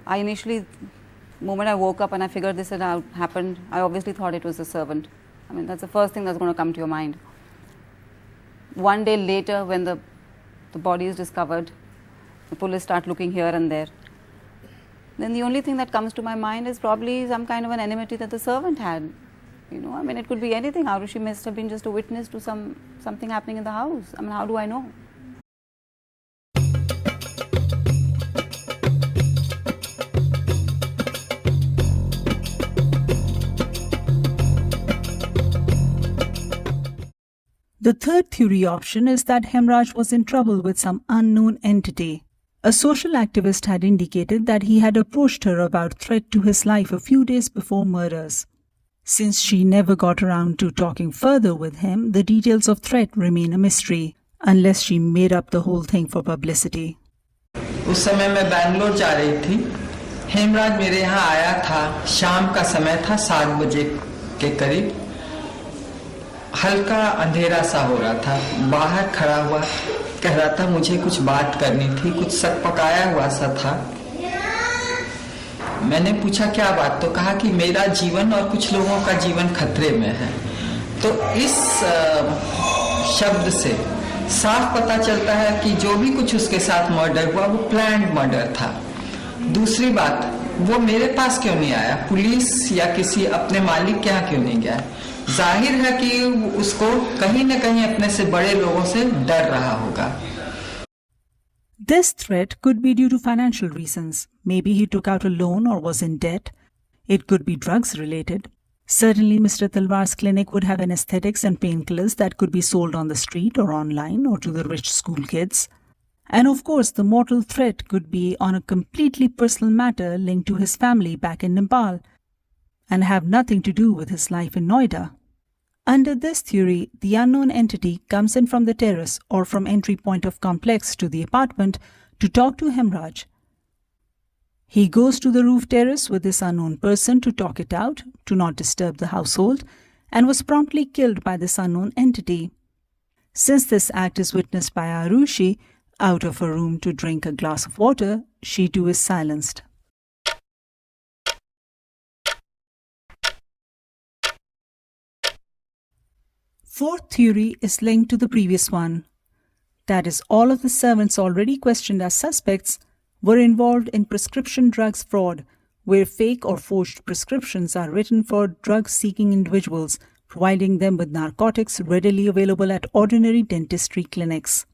I initially, the moment I woke up and I figured this had happened, I obviously thought it was the servant. I mean, that's the first thing that's going to come to your mind. One day later, when the body is discovered, the police start looking here and there. Then the only thing that comes to my mind is probably some kind of an enmity that the servant had. You know, I mean, it could be anything. Aarushi must have been just a witness to something happening in the house. I mean, how do I know? The third theory option is that Hemraj was in trouble with some unknown entity. A social activist had indicated that he had approached her about threat to his life a few days before murders. Since she never got around to talking further with him, the details of threat remain a mystery, unless she made up the whole thing for publicity. उस समय मैं बैंगलोर जा रही थी। हेमराज मेरे यहाँ आया था। शाम का समय था, 7 बजे के करीब। हल्का अंधेरा सा हो रहा था। बाहर खड़ा हुआ कह रहा था मुझे कुछ बात करनी थी, कुछ सकपकाया हुआ सा था। मैंने पूछा क्या बात, तो कहा कि मेरा जीवन और कुछ लोगों का जीवन खतरे में है। तो इस शब्द से साफ पता चलता है कि जो भी कुछ उसके साथ मर्डर हुआ वो प्लान्ड मर्डर था। दूसरी बात, वो मेरे पास क्यों नहीं आया, पुलिस या किसी अपने मालिक के यहाँ क्यों नहीं गया? जाहिर है कि उसको कहीं न कहीं अपने से बड़े लोगों से डर रहा होगा। This threat could be due to financial reasons. Maybe he took out a loan or was in debt. It could be drugs related. Certainly, Mr. Talwar's clinic would have anesthetics and painkillers that could be sold on the street or online or to the rich school kids. And of course, the mortal threat could be on a completely personal matter linked to his family back in Nepal and have nothing to do with his life in Noida. Under this theory, the unknown entity comes in from the terrace or from entry point of complex to the apartment to talk to Hemraj. He goes to the roof terrace with this unknown person to talk it out, to not disturb the household, and was promptly killed by this unknown entity. Since this act is witnessed by Aarushi, out of her room to drink a glass of water, she too is silenced. Fourth theory is linked to the previous one. That is, all of the servants already questioned as suspects were involved in prescription drugs fraud, where fake or forged prescriptions are written for drug-seeking individuals, providing them with narcotics readily available at ordinary dentistry clinics.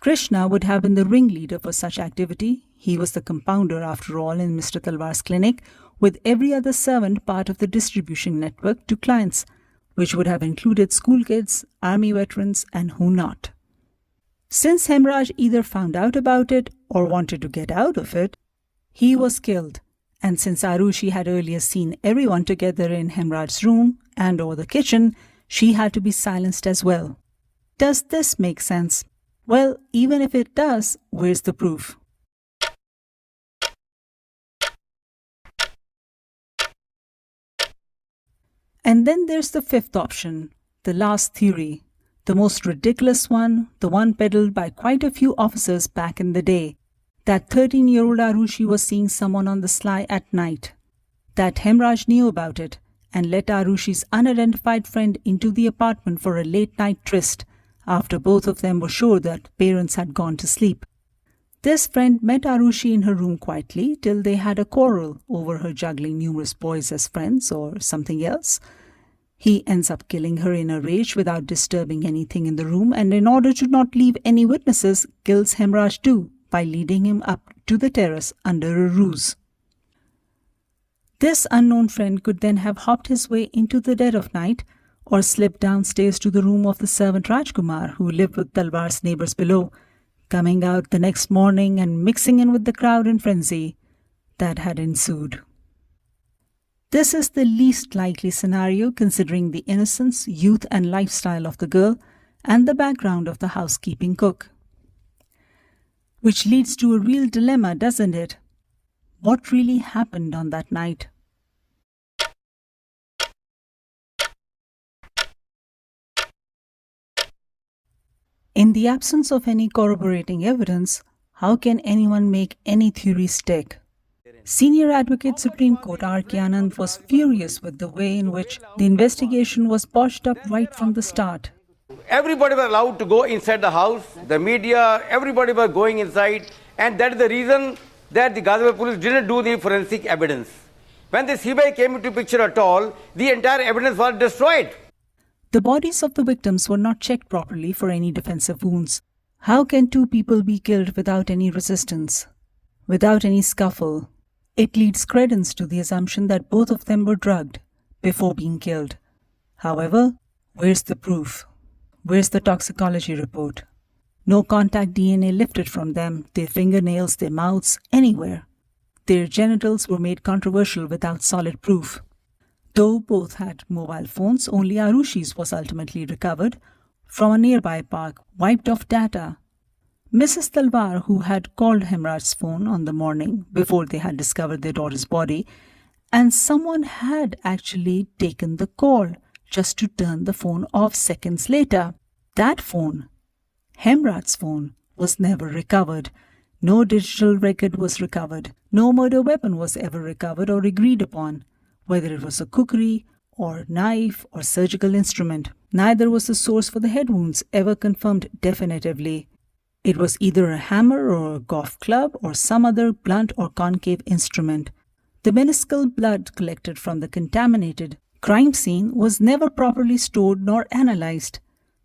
Krishna would have been the ringleader for such activity. He was the compounder, after all, in Mr. Talwar's clinic, with every other servant part of the distribution network to clients, which would have included school kids, army veterans, and who not. Since Hemraj either found out about it or wanted to get out of it, he was killed, and since Aarushi had earlier seen everyone together in Hemraj's room and or the kitchen, she had to be silenced as well. Does this make sense? Well, even if it does, where's the proof? And then there's the fifth option, the last theory, the most ridiculous one, the one peddled by quite a few officers back in the day, that 13-year-old Aarushi was seeing someone on the sly at night, that Hemraj knew about it and let Arushi's unidentified friend into the apartment for a late-night tryst after both of them were sure that parents had gone to sleep. This friend met Aarushi in her room quietly till they had a quarrel over her juggling numerous boys as friends or something else. He ends up killing her in a rage without disturbing anything in the room, and in order to not leave any witnesses, kills Hemraj too by leading him up to the terrace under a ruse. This unknown friend could then have hopped his way into the dead of night or slipped downstairs to the room of the servant Rajkumar, who lived with Talwar's neighbors below, coming out the next morning and mixing in with the crowd in frenzy that had ensued. This is the least likely scenario considering the innocence, youth and lifestyle of the girl and the background of the housekeeping cook. Which leads to a real dilemma, doesn't it? What really happened on that night? In the absence of any corroborating evidence, How can anyone make any theory stick? Senior Advocate Supreme Court R.K. Anand was furious with the way in which the investigation was botched up right from the start. Everybody was allowed to go inside the house, the media, everybody was going inside, and that is the reason that the Ghaziabad police didn't do the forensic evidence. When the CBI came into picture at all, the entire evidence was destroyed. The bodies of the victims were not checked properly for any defensive wounds. How can two people be killed without any resistance, without any scuffle? It leads credence to the assumption that both of them were drugged before being killed. However, where's the proof? Where's the toxicology report? No contact DNA lifted from them, their fingernails, their mouths, anywhere. Their genitals were made controversial without solid proof. Though both had mobile phones, only Aarushi's was ultimately recovered from a nearby park, wiped off data. Mrs. Talwar, who had called Hemraj's phone on the morning before they had discovered their daughter's body, and someone had actually taken the call just to turn the phone off seconds later. That phone, Hemraj's phone, was never recovered. No digital record was recovered. No murder weapon was ever recovered or agreed upon, whether it was a kukri or knife or surgical instrument. Neither was the source for the head wounds ever confirmed definitively. It was either a hammer or a golf club or some other blunt or concave instrument. The minuscule blood collected from the contaminated crime scene was never properly stored nor analyzed.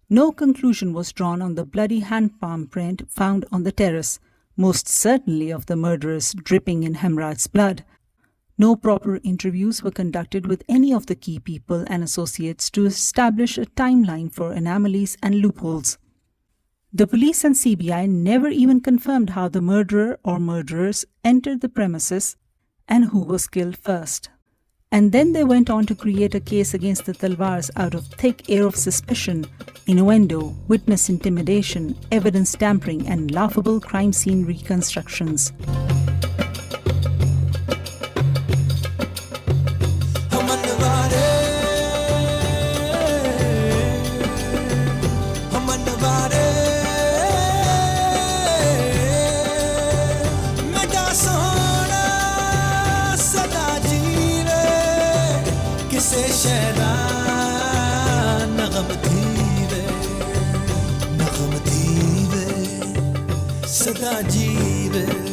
No conclusion was drawn on the bloody hand palm print found on the terrace, most certainly of the murderers dripping in Hemraj's blood. No proper interviews were conducted with any of the key people and associates to establish a timeline for anomalies and loopholes. The police and CBI never even confirmed how the murderer or murderers entered the premises and who was killed first. And then they went on to create a case against the Talwars out of thick air of suspicion, innuendo, witness intimidation, evidence tampering, and laughable crime scene reconstructions. सदा जीवे